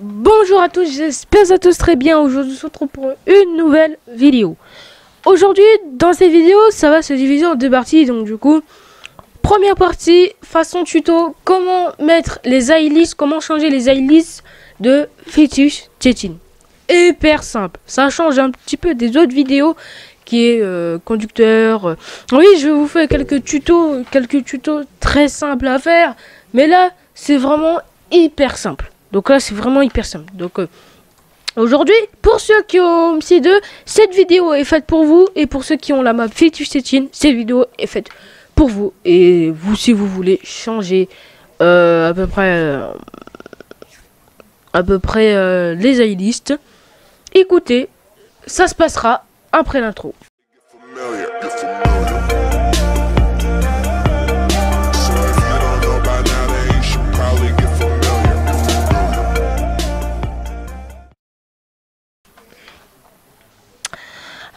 Bonjour à tous, j'espère que vous tous très bien. Aujourd'hui, on se retrouve pour une nouvelle vidéo. Aujourd'hui, dans cette vidéo, ça va se diviser en deux parties. Donc du coup, première partie, façon tuto, comment mettre les eyelists, comment changer les eyelists de Fetish Tetine. Hyper simple, ça change un petit peu des autres vidéos qui est conducteur. Oui, je vous fais quelques tutos très simples à faire. Mais là, c'est vraiment hyper simple. Donc là, c'est vraiment hyper simple. Donc aujourd'hui, pour ceux qui ont MC2, cette vidéo est faite pour vous. Et pour ceux qui ont la map Fetish Tetine, cette vidéo est faite pour vous. Et vous, si vous voulez changer à peu près les eyelists, écoutez, ça se passera après l'intro.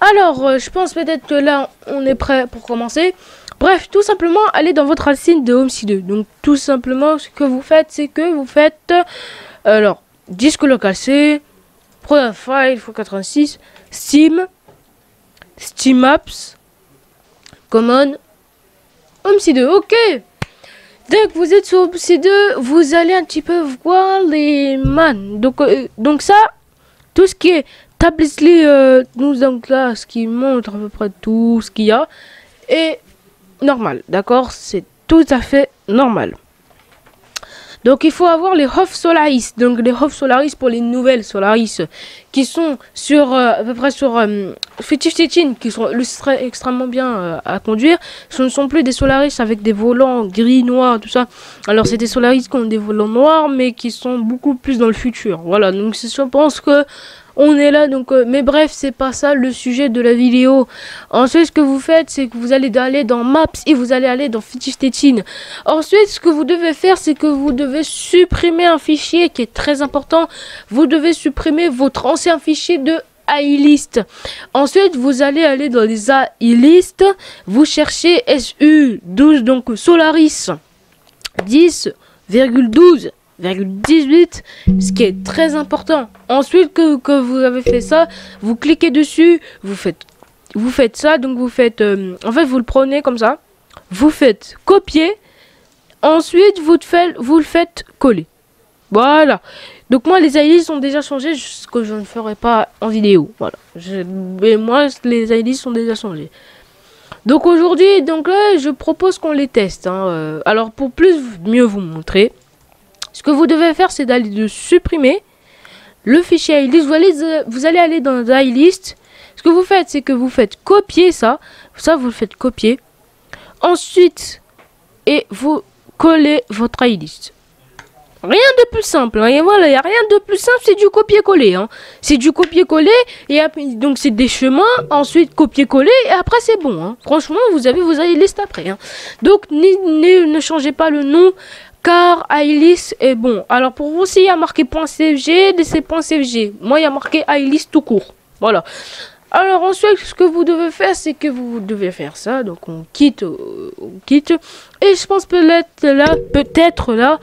Alors, je pense peut-être que là, on est prêt pour commencer. Bref, tout simplement, allez dans votre racine de HomeC2. Donc, tout simplement, ce que vous faites, c'est que vous faites... alors, disque local C, Profile x86, Steam, Steam Apps, Common, HomeC2. Ok. Dès que vous êtes sur HomeC2, vous allez un petit peu voir les man. Donc ça, tout ce qui est Tabletly, nous donc là, ce qui montre à peu près tout ce qu'il y a est normal, d'accord? C'est tout à fait normal. Donc il faut avoir les Hof Solaris, donc les Hof Solaris pour les nouvelles Solaris qui sont sur à peu près sur Fetish Tetine, qui sont extrêmement bien à conduire. Ce ne sont plus des Solaris avec des volants gris, noirs, tout ça. Alors c'est des Solaris qui ont des volants noirs, mais qui sont beaucoup plus dans le futur. Voilà, donc je pense que on est là, donc mais bref, c'est pas ça le sujet de la vidéo. Ensuite, ce que vous faites, c'est que vous allez aller dans Maps et vous allez aller dans Fetish Tetine. Ensuite, ce que vous devez faire, c'est que vous devez supprimer un fichier qui est très important. Vous devez supprimer votre ancien fichier de eyelist. Ensuite, vous allez aller dans les eyelists. Vous cherchez SU12, donc Solaris 10,12,18, ce qui est très important. Ensuite que vous avez fait ça, vous cliquez dessus, vous faites ça, donc vous faites en fait vous le prenez comme ça, vous faites copier, ensuite vous le faites coller. Voilà. Donc moi les eyelists sont déjà changés, ce que je ne ferai pas en vidéo. Voilà. Mais moi les eyelists sont déjà changés. Donc aujourd'hui, donc là je propose qu'on les teste. Alors pour mieux vous montrer, ce que vous devez faire, c'est d'aller de supprimer le fichier eyelist. Vous allez aller dans eyelist. Ce que vous faites, c'est que vous faites copier ça. Ça, vous le faites copier. Ensuite, et vous collez votre eyelist. Rien de plus simple. Et voilà, il n'y a rien de plus simple, c'est du copier-coller. C'est du copier-coller. Et après, donc, c'est des chemins. Ensuite, copier-coller. Et après, c'est bon. Franchement, vous avez vos eyelists après. Donc, ne changez pas le nom. Car eyelist est bon. Alors pour vous aussi, il y a marqué .cfg, laissez .cfg. Moi, il y a marqué eyelist tout court. Voilà. Alors ensuite, ce que vous devez faire, c'est que vous devez faire ça. Donc on quitte. Et je pense peut-être là,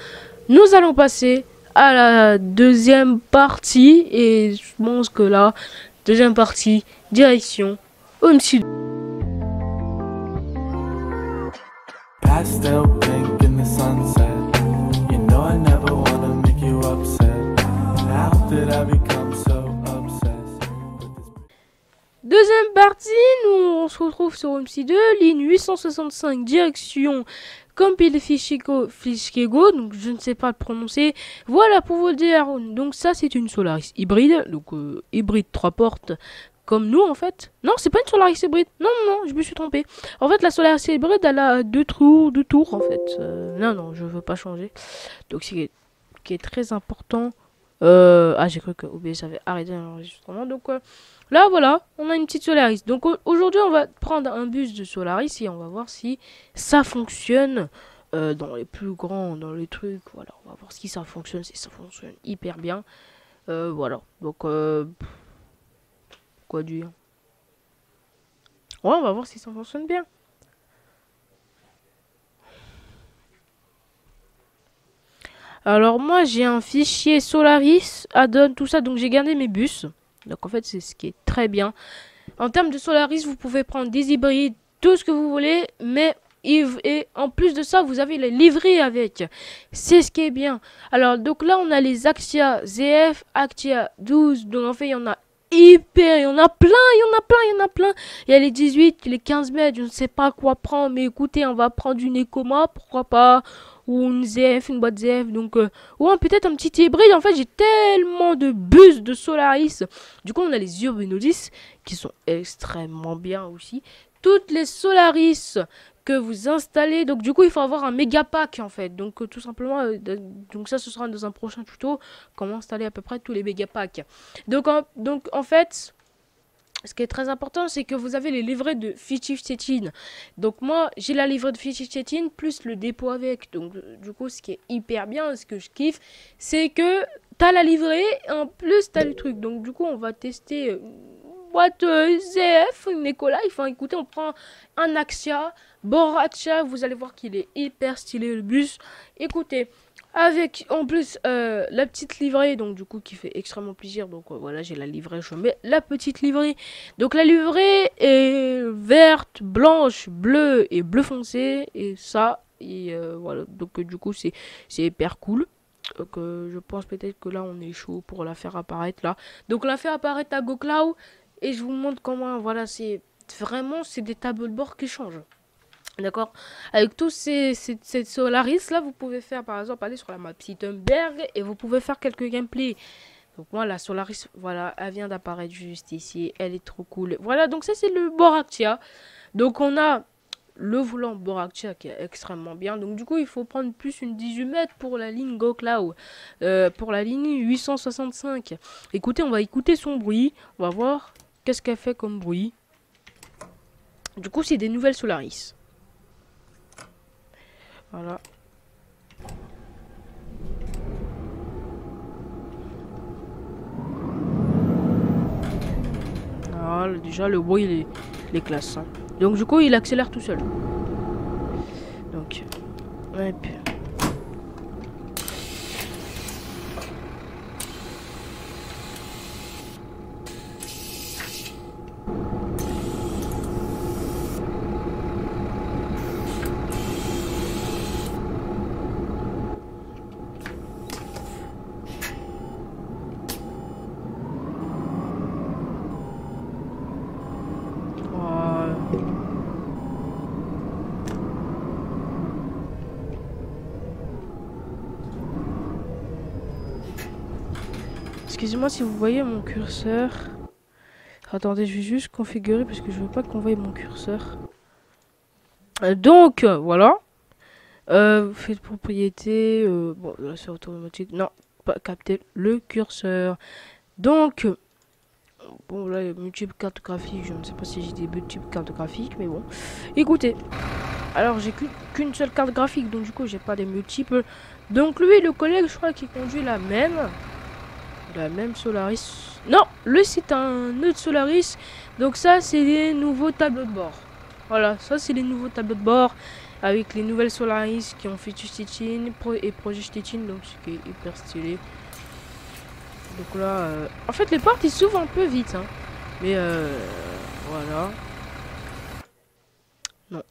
nous allons passer à la deuxième partie. Et je pense que là, deuxième partie, direction HomeC2. Pastel pink in the sunset. You know I never wanna make you upset. How did I become so obsessed with this? Deuxième partie, on se retrouve sur HomeC2, ligne 865, direction Campil Fischkego, donc je ne sais pas le prononcer. Voilà pour vous le dire. Donc ça c'est une Solaris hybride, donc hybride 3 portes. Comme nous en fait. Non, c'est pas une Solaris hybride. Non, je me suis trompé. En fait, la Solaris hybride, elle a deux tours en fait. Non, je veux pas changer. Donc, ce qui est très important. J'ai cru que OBS avait arrêté l'enregistrement. Donc, là, voilà, on a une petite Solaris. Donc, aujourd'hui, on va prendre un bus de Solaris et on va voir si ça fonctionne dans les plus grands, dans les trucs. Voilà, on va voir si ça fonctionne hyper bien. Voilà, donc... quoi dire. Ouais, on va voir si ça fonctionne bien. Alors moi j'ai un fichier Solaris, add-on, tout ça, donc j'ai gardé mes bus. Donc en fait c'est ce qui est très bien. En termes de Solaris, vous pouvez prendre des hybrides, tout ce que vous voulez, mais et en plus de ça, vous avez les livrets avec. C'est ce qui est bien. Alors donc là on a les Axia ZF, Axia 12, donc en fait il y en a hyper, il y en a plein, il y a les 18, les 15 mètres, je ne sais pas quoi prendre, mais écoutez, on va prendre une Ecoma, pourquoi pas, ou une ZF, une boîte ZF, donc, ou peut-être un petit hybride. En fait, j'ai tellement de bus de Solaris. Du coup, on a les Urbino 10, qui sont extrêmement bien aussi. Toutes les Solaris que vous installez, donc du coup, il faut avoir un méga pack, en fait. Donc, tout simplement, donc ça, ce sera dans un prochain tuto, comment installer à peu près tous les méga packs. Donc, en fait... Ce qui est très important, c'est que vous avez les livrets de Fitchi Stettin. Donc moi, j'ai la livrée de Fitchi Stettin plus le dépôt avec. Donc du coup, ce qui est hyper bien, ce que je kiffe, c'est que t'as la livrée et en plus t'as le truc. Donc du coup, on va tester une boîte ZF, une Ecolife. Enfin écoutez, on prend un Axia, Borracha. Vous allez voir qu'il est hyper stylé le bus. Écoutez. Avec en plus la petite livrée, donc du coup qui fait extrêmement plaisir. Donc voilà, j'ai la livrée, je mets la petite livrée. Donc la livrée est verte, blanche, bleue et bleu foncé. Et ça, et voilà, donc du coup c'est hyper cool. Donc je pense peut-être que là on est chaud pour la faire apparaître là. Donc la faire apparaître à GoCloud. Et je vous montre comment, voilà, c'est vraiment, c'est des tableaux de bord qui changent. D'accord. Avec tous ces Solaris là, vous pouvez faire par exemple aller sur la map Sittenberg et vous pouvez faire quelques gameplays. Donc moi la Solaris, voilà, elle vient d'apparaître juste ici, elle est trop cool. Voilà, donc ça c'est le Boractia. Donc on a le volant Boractia qui est extrêmement bien. Donc du coup il faut prendre plus une 18 mètres pour la ligne GoCloud. Pour la ligne 865. Écoutez, on va écouter son bruit. On va voir qu'est-ce qu'elle fait comme bruit. Du coup c'est des nouvelles Solaris. Voilà. Voilà, déjà le bruit il est classe. Hein. Donc du coup il accélère tout seul. Donc, hop. Excusez-moi si vous voyez mon curseur. Attendez, je vais juste configurer parce que je veux pas qu'on voie mon curseur. Donc, voilà. Faites propriété. Bon, là c'est automatique. Non, pas capter le curseur. Donc, bon, là, il y a multiples cartes graphiques. Je ne sais pas si j'ai des multiples cartes graphiques, mais bon. Écoutez. Alors, j'ai qu'une seule carte graphique, donc du coup, j'ai pas des multiples. Donc, lui, le collègue, je crois qu'il conduit la même Solaris. Non, lui c'est un autre Solaris. Donc ça c'est les nouveaux tableaux de bord. Voilà, ça c'est les nouveaux tableaux de bord avec les nouvelles Solaris qui ont fait Stettin et projet Stettin, donc ce qui est hyper stylé. Donc là, en fait les portes ils s'ouvrent un peu vite, hein. Mais voilà. Non.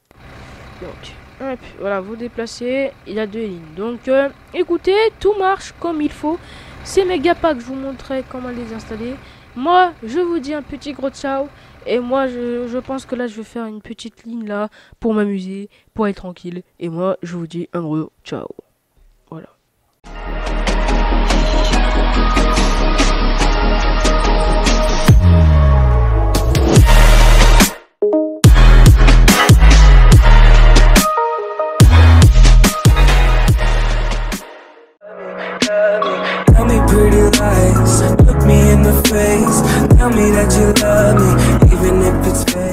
Donc, hop, voilà, vous déplacez. Il y a deux lignes. Donc, écoutez, tout marche comme il faut. Ces méga packs, je vous montrerai comment les installer. Moi, je vous dis un petit gros ciao. Et moi, je pense que là, je vais faire une petite ligne là pour m'amuser, pour être tranquille. Et moi, je vous dis un gros ciao. Voilà. Look me in the face, tell me that you love me, even if it's fake.